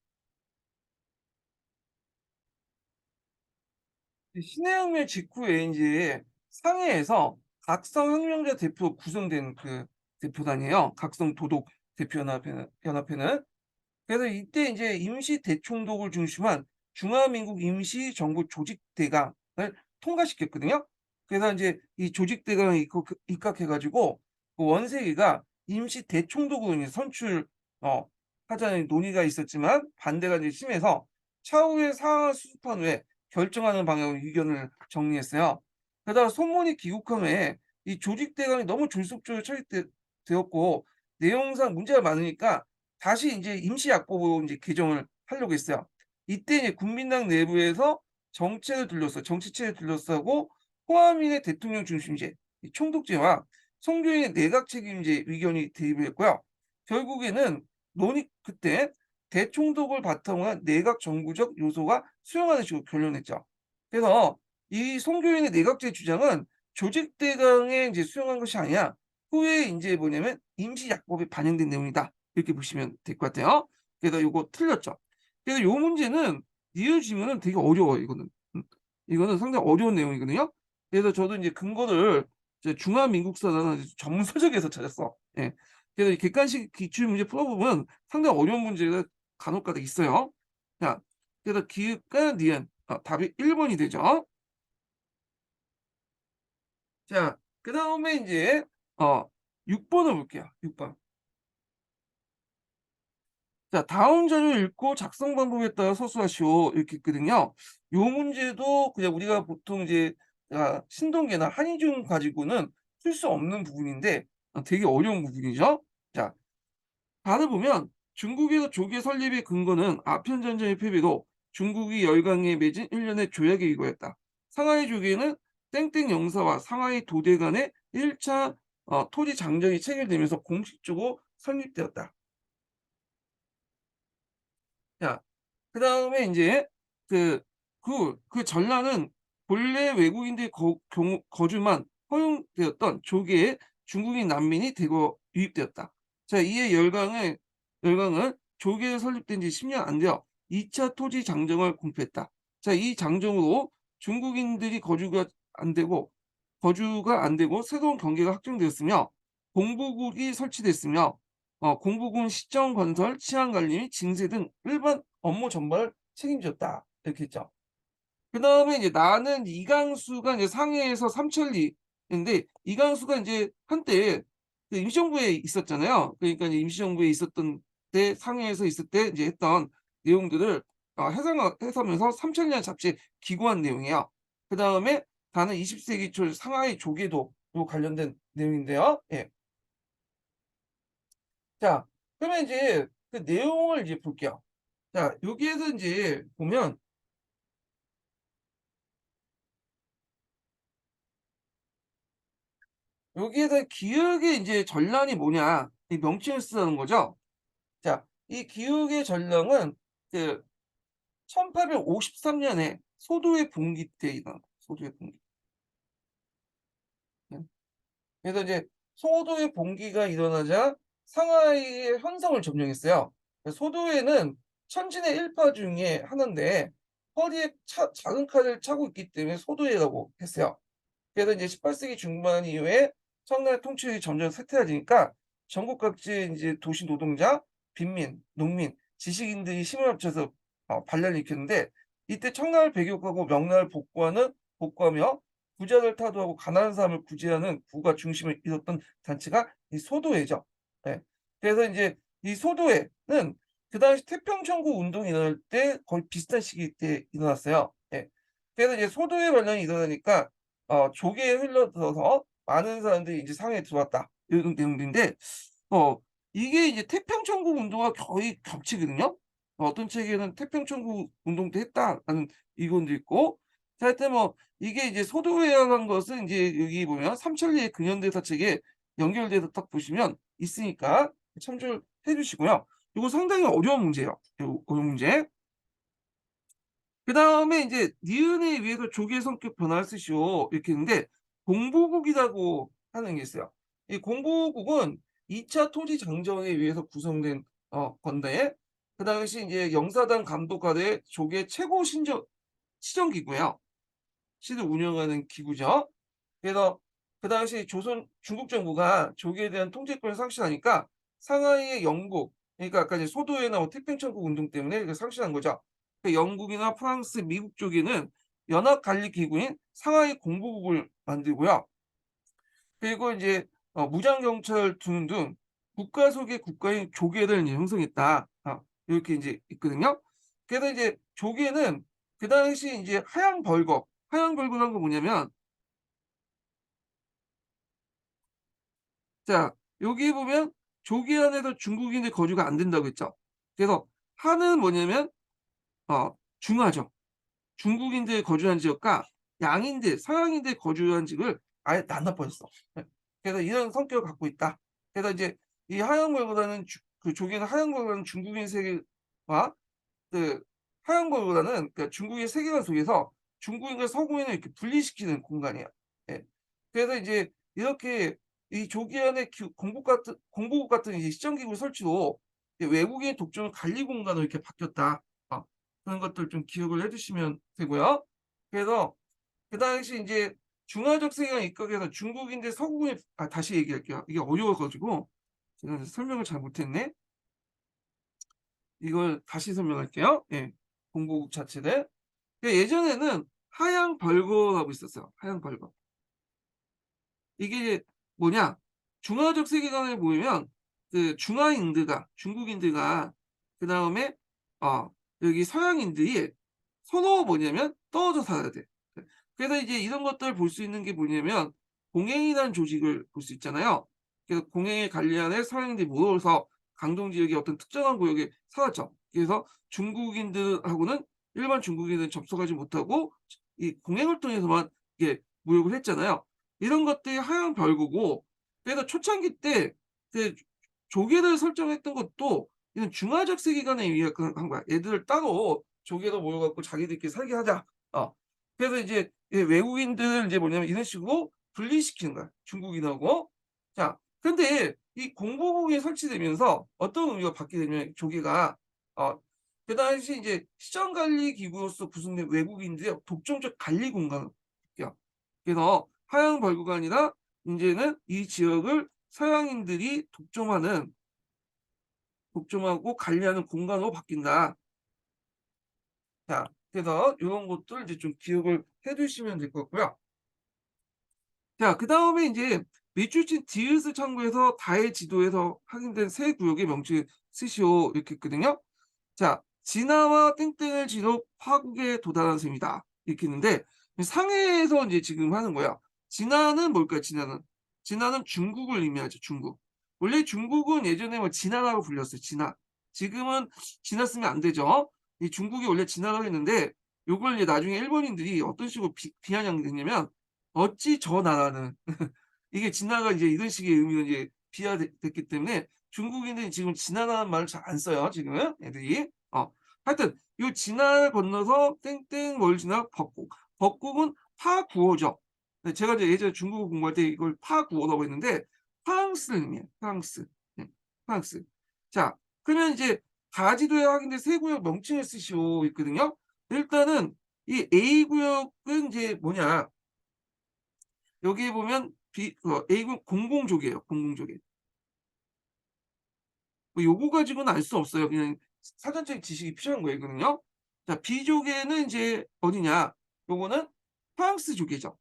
이 신해혁명 직후에 인제 상해에서 각성혁명자 대표 구성된 그 대표단이에요. 각성 도독 대표 연합회는. 그래서 이때 인제 임시 대총독을 중심한 중화민국 임시정부 조직대강을 통과시켰거든요. 그래서 인제 이 조직대강에 입각해 가지고 그 원세기가 임시 대총독을 이제 선출 하자는 논의가 있었지만 반대가 이제 심해서 차후에 상황을 수습한 후에 결정하는 방향으로 의견을 정리했어요. 게다가 손문이 귀국한 후에 이 조직대강이 너무 졸속적으로 되었고 내용상 문제가 많으니까 다시 인제 임시약법으로 인제 개정을 하려고 했어요. 이때 이제 국민당 내부에서 정치체를 둘러싸고 호남인의 대통령 중심제, 이 총독제와 성교인의 내각 책임제 의견이 대립을 했고요. 결국에는 그때 대총독을 바탕으로 한 내각 정부적 요소가 수용하는 식으로 결론냈죠. 그래서 이 송교인의 내각제 주장은 조직대강에 인제 수용한 것이 아니라 후에 인제 뭐냐면 임시약법에 반영된 내용이다. 이렇게 보시면 될 것 같아요. 그래서 요거 틀렸죠. 그래서 요 문제는 니을 지문은 되게 어려워요 이거는. 이거는 상당히 어려운 내용이거든요. 그래서 저도 인제 근거를 이제 중화민국사라는 전문 서적에서 찾았어. 예. 그래서 이 객관식 기출 문제 풀어보면 상당히 어려운 문제가 간혹가다 있어요. 자, 그래서 기읍과 니은 답이 1 번이 되죠. 자, 그다음에 인제 어 6 번을 볼게요. 6 번. 자, "다음 자료를 읽고 작성 방법에 따라 서술하시오." 이렇게 있거든요. 요 문제도 그냥 우리가 보통 이제 신동계나 한의중 가지고는 풀 수 없는 부분인데 되게 어려운 부분이죠. 자, 답을 보면 중국에서 조계 설립의 근거는 아편 전쟁의 패배로 중국이 열강에 맺은 일련의 조약에 의거했다. 상하이 조계는 땡땡 영사와 상하이 도대 간의 1차 토지 장정이 체결되면서 공식적으로 설립되었다. 자, 그다음에 인제 그 그 전라는 본래 외국인들이 거주만 허용되었던 조계에 중국인 난민이 대거 유입되었다. 자, 이에 열강은 조계가 설립된 지 10년 안 되어 2차 토지 장정을 공표했다. 자, 이 장정으로 중국인들이 거주가 안 되고 새로운 경계가 확정되었으며 공부국이 설치됐으며 공부군 시정 건설, 치안 관리 및 징세 등 일반 업무 전반을 책임졌다. 이렇게 했죠. 그다음에 이제 나는 이강수가 이제 상해에서 삼천리인데 이강수가 인제 한때 그 임시정부에 있었잖아요. 그러니까 이제 임시정부에 있었던 때 상해에서 있을 때 이제 했던 내용들을 해석하면서 삼천리라는 잡지에 기고한 내용이에요. 그다음에 나는 20 세기 초 상하이 조계도 요 관련된 내용인데요. 예. 자, 그러면 인제 그 내용을 이제 볼게요. 자, 여기에서 인제 보면 여기에서 기역의 인제 전란이 뭐냐 이 명칭을 쓰자는 거죠. 자, 이 기역의 전랑은 그 1853 년에 소도의 봉기 때 일어난 거예요. 소도의 봉기. 예. 그래서 이제 소도의 봉기가 일어나자 상하이의 현성을 점령했어요. 그 소도에는 천진의 일파 중에 하나인데 허리에 작은 칼을 차고 있기 때문에 소도회라고 했어요. 그래서 이제 18 세기 중반 이후에 청나라 통치력이 점점 쇠퇴해지니까 전국 각지의 인제 도시 노동자, 빈민, 농민, 지식인들이 힘을 합쳐서 반란을 일으켰는데 이때 청나라를 배격하고 명나라를 복구하며 부자를 타도하고 가난한 사람을 구제하는 구가 중심을 이뤘던 단체가 이 소도회죠. 예. 그래서 인제 이 소도회는 그 당시 태평천국 운동이 일어날 때 거의 비슷한 시기 때 일어났어요. 예. 그래서 이제 소도회 반란이 일어나니까 조계에 흘러들어서 많은 사람들이 이제 상해에 들어왔다. 이런 내용들인데 어 이게 이제 태평천국 운동과 거의 겹치거든요. 어떤 책에는 "태평천국 운동 때 했다."라는 이론도 있고, 자 하여튼 뭐 이게 이제 소도회라는 것은 인제 여기 보면 삼천리의 근현대사 책에 연결돼서 딱 보시면 있으니까 참조를 해 주시고요. 요거 상당히 어려운 문제예요, 요 어려운 문제. 그다음에 인제 "니은에 의해서 조기의 성격 변화를 쓰시오." 이렇게 있는데, 공보국이라고 하는 게 있어요. 이 공보국은 2차 토지 장정에 의해서 구성된 건데, 그 당시 인제 영사당 감독 아래 조계 최고 시정 기구예요. 시를 운영하는 기구죠. 그래서 그 당시 조선 중국 정부가 조기에 대한 통제권을 상실하니까 상하이의 영국, 그러니까 아까 이제 소도회나 뭐 태평천국 운동 때문에 그 상실한 거죠. 그 영국이나 프랑스, 미국 쪽에는 연합 관리 기구인 상하이 공보국을 만들고요. 그리고 인제 무장 경찰을 두는 등 국가 속의 국가인 조계를 이제 형성했다. 요렇게 인제 있거든요. 그래서 이제 조계는 그 당시 인제 하양벌거라는 건 뭐냐면, 자 여기 보면 조계 안에서 중국인의 거주가 안 된다고 했죠. 그래서 하는 뭐냐면 중하죠. 중국인들이 거주한 지역과 양인들, 서양인들이 거주한 지역을 아예 나눠 버렸어. 예. 그래서 이런 성격을 갖고 있다. 그래서 이제 이 하양벌보다는 그 조계는 하양벌보다는 중국인 세계와 그 하양벌보다는 그 중국의 세계관 속에서 중국인과 서구인을 이렇게 분리시키는 공간이에요. 예. 그래서 이제 이렇게 이 조계 안에 공보국 같은 이제 시정기구 설치로 이제 외국인 독점을 관리 공간으로 이렇게 바뀌었다. 그런 것들 좀 기억을 해 두시면 되고요. 그래서 그 당시 인제 중화적 세계관 입각해서 중국인들 서구에 다시 얘기할게요. 이게 어려워 가지고 제가 설명을 잘 못했네. 이걸 다시 설명할게요. 예. 공보국 자체를. 예전에는 하양 벌거라고 있었어요. 하양 벌거. 이게 뭐냐, 중화적 세계관에 보이면 그 중국인들과 그다음에 어 여기 서양인들이 서로 뭐냐면 떨어져 살아야 돼. 그래서 이제 이런 것들을 볼 수 있는 게 뭐냐면 공행이라는 조직을 볼 수 있잖아요. 그래서 공행의 관리하에 서양인들이 모여서 강동 지역의 어떤 특정한 구역에 살았죠. 그래서 중국인들하고는 일반 중국인은 접촉하지 못하고 이 공행을 통해서만 이게 무역을 했잖아요. 이런 것들이 하얀 별거고, 그래서 초창기 때 그 조계를 설정했던 것도 이런 중화적 세계관에 의해 한 거야. "얘들을 따로 조계로 모여 갖고 자기들끼리 살게 하자." 그래서 이제 외국인들을 이제 뭐냐면 이런 식으로 분리시키는 거야, 중국인하고. 자 근데 이 공보국이 설치되면서 어떤 의미가 받게 되냐면 조계가 어 그 당시 이제 시정 관리 기구로서 구성된 외국인들의 독점적 관리 공간으로 바뀌어. 그래서 하양 벌구가 아니라 인제는 이 지역을 서양인들이 독점하고 관리하는 공간으로 바뀐다. 자 그래서 요런 것들 이제 좀 기억을 해 두시면 될 것 같고요. 자 그다음에 인제 밑줄 친 디귿을 참고해서 다의 지도에서 확인된 세 구역의 명칭을 쓰시오 이렇게 했거든요. 자 진화와 땡땡을 지로 파국에 도달한 셈이다 이렇게 했는데, 상해에서 인제 지금 하는 거야. 진화는 뭘까요, 진화는? 진화는 중국을 의미하죠, 중국. 원래 중국은 예전에 뭐 진화라고 불렸어요, 진화. 지금은 진화 쓰면 안 되죠. 이 중국이 원래 진화라고 했는데 요걸 이제 나중에 일본인들이 어떤 식으로 비아냥이 됐냐면 "어찌 저 나라는" 이게 진화가 이제 이런 식의 의미로 이제 비하됐기 때문에 중국인들이 지금 진화라는 말을 잘 안 써요, 지금은 애들이. 하여튼 요 진화를 건너서 땡땡 뭘 지나 벚국. 벚국은 파구어죠. 네 제가 이제 예전에 중국어 공부할 때 이걸 파구어라고 했는데 프랑스를 의미해요, 프랑스. 네 프랑스. 자 그러면 이제 다지도에 확인된 세 구역 명칭을 쓰시오 있거든요. 일단은 이 A 구역은 인제 뭐냐, 여기 보면 A군 공공조개예요, 공공조개. 뭐 요거 가지고는 알 수 없어요. 그냥 사전적인 지식이 필요한 거이거든요. 자 B조개는 인제 어디냐, 요거는 프랑스 조개죠.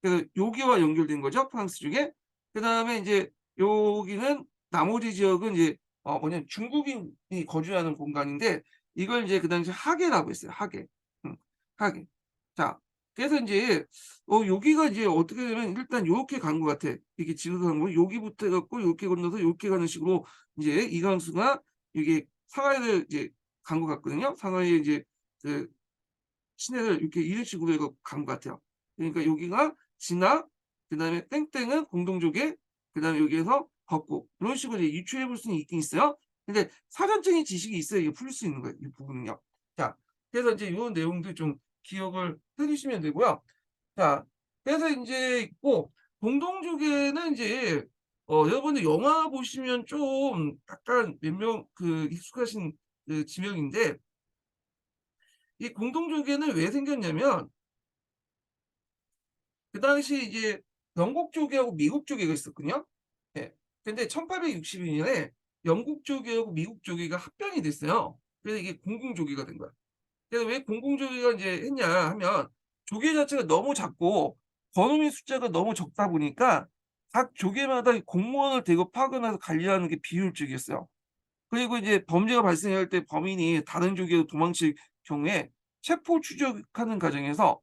그래서 여기와 연결된 거죠, 프랑스 조개. 그다음에 인제 여기는 나머지 지역은 이제 뭐냐면 중국인이 거주하는 공간인데 이걸 이제 그 당시에 하계라고 했어요, 하계. 하계. 자 그래서 인제 여기가 이제 어떻게 되면 일단 요렇게 간 것 같아. 이게 지도상으로 뭐 여기부터 해 갖고 요렇게 건너서 요렇게 가는 식으로 이제 이광수가 이게 상하이를 이제 간 것 같거든요. 상하이에 이제 그 시내를 이렇게 이런 식으로 해 갖고 간 것 같아요. 그러니까 여기가 진화, 그다음에 땡땡은 공동조개, 그다음에 여기에서 벚꽃 이런 식으로 이제 유추해 볼 수는 있긴 있어요. 근데 사전적인 지식이 있어야 이게 풀 수 있는 거예요, 이 부분은요. 자, 그래서 인제 요런 내용들 좀 기억을 해 두시면 되고요. 자, 그래서 인제 있고 공동조개는 인제 여러분들 영화 보시면 좀 약간 몇 명 익숙하신 지명인데, 이 공동조개는 왜 생겼냐면 그 당시 이제 영국 조개하고 미국 조개가 있었거든요. 예. 근데 1862 년에 영국 조개하고 미국 조개가 합병이 됐어요. 그래서 이게 공공조개가 된 거야. 그래서 왜 공공조개가 인제 했냐 하면 조개 자체가 너무 작고 번호미 숫자가 너무 적다 보니까 각 조개마다 이 공무원을 대거 파견해서 관리하는 게 비효율적이었어요. 그리고 이제 범죄가 발생할 때 범인이 다른 조개로 도망칠 경우에 체포 추적하는 과정에서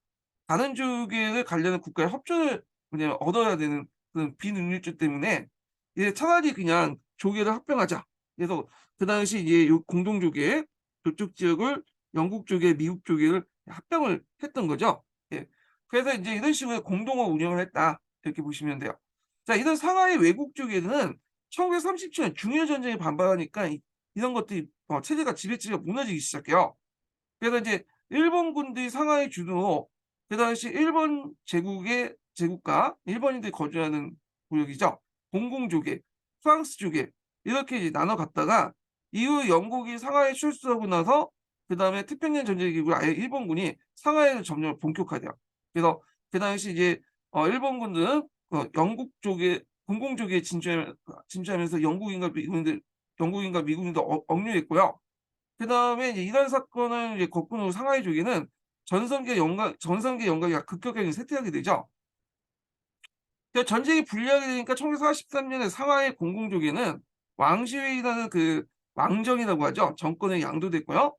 다른 조개를 관련한 국가의 협조를 뭐냐면 얻어야 되는 그런 비능률주 때문에 이제 차라리 그냥 조개를 합병하자. 그래서 그 당시 이제 요 공동 조개 저쪽 지역을 영국 조개, 미국 조개를 합병을 했던 거죠. 예. 그래서 인제 이런 식으로 공동으로 운영을 했다. 이렇게 보시면 돼요. 자, 이런 상하이 외국 조개는 1937년 중일 전쟁에 반발하니까 이런 것들이 체제가 지배체제가 무너지기 시작해요. 그래서 이제 일본 군들이 상하이 주도로 그 당시 일본 제국의 제국과 일본인들이 거주하는 구역이죠. 공공조개, 프랑스 조개 이렇게 이제 나눠 갔다가 이후 영국이 상하이에 출수하고 나서 그다음에 태평양 전쟁이 이후에 아예 일본군이 상하이를 점령 본격화돼요. 그래서 그 당시 이제 일본군들은 영국 쪽에 공공조개에 진출하면서 영국인과 미국인들 억류했고요. 그다음에 이제 이런 사건을 이제 거꾸로 상하이 조개는 전성기 영각이 급격하게 쇠퇴하게 되죠. 전쟁이 불리하게 되니까 1943 년에 상하이 공공조개는 왕시회의라는 왕정이라고 하죠. 정권에 양도됐고요.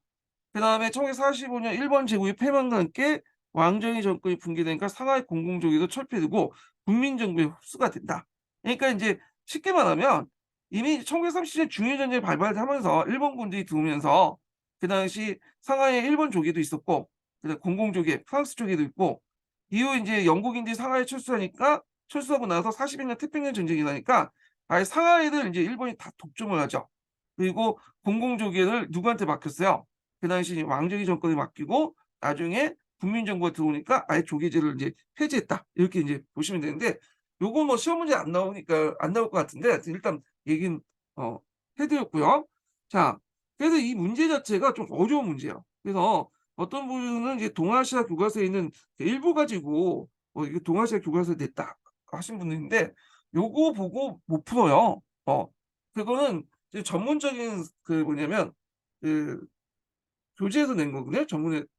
그다음에 1945년 일본 제국의 패망과 함께 왕정의 정권이 붕괴되니까 상하이 공공조개도 철폐되고 국민정부에 흡수가 된다. 그러니까 인제 쉽게 말하면 이미 1937년 중일전쟁이 발발하면서 일본군들이 들어오면서 그 당시 상하이에 일본 조개도 있었고 그다음에 공공조개, 프랑스 조개도 있고 이후 인제 영국인들이 상하이에 철수하고 나서 41년 태평양 전쟁이 나니까 아예 상하이를 인제 일본이 다 독점을 하죠. 그리고 공공조개를 누구한테 맡겼어요? 그 당시 왕정이 정권에 맡기고 나중에 국민정부가 들어오니까 아예 조계제를 인제 폐지했다. 이렇게 인제 보시면 되는데 요거 뭐 시험 문제 안 나오니까 안 나올 것 같은데 하여튼 일단 얘기는 어 해 드렸고요. 자, 그래서 이 문제 자체가 좀 어려운 문제예요. 그래서 어떤 분은 이제 동아시아 교과서에 있는 일부 가지고 이거 동아시아 교과서에 냈다 하신 분도 있는데 요거 보고 못 풀어요. 그거는 이제 전문적인 뭐냐면 그 교재에서 낸 거거든요.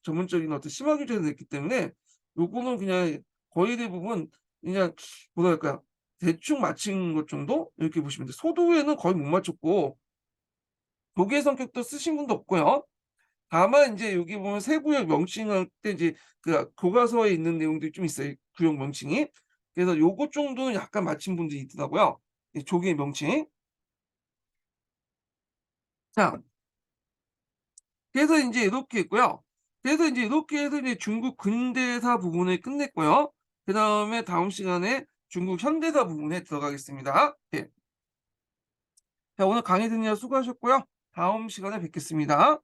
전문적인 어떤 심화 교재에서 냈기 때문에 요거는 그냥 거의 대부분 그냥 뭐랄까요. 대충 맞힌 것 정도 이렇게 보시면 돼요. 소도에는 거의 못 맞췄고 조개 성격도 쓰신 분도 없고요. 다만 인제 여기 보면 세부역 명칭할 때 이제 교과서에 있는 내용들이 좀 있어요, 구역 명칭이. 그래서 요것 정도는 약간 맞힌 분들이 있더라고요, 이 조개 명칭. 자, 그래서 인제 이렇게 있고요. 그래서 인제 이렇게 해서 이제 중국 근대사 부분을 끝냈고요. 그다음에 다음 시간에 중국 현대사 부분에 들어가겠습니다. 예. 자, 오늘 강의 듣느라 수고하셨고요. 다음 시간에 뵙겠습니다.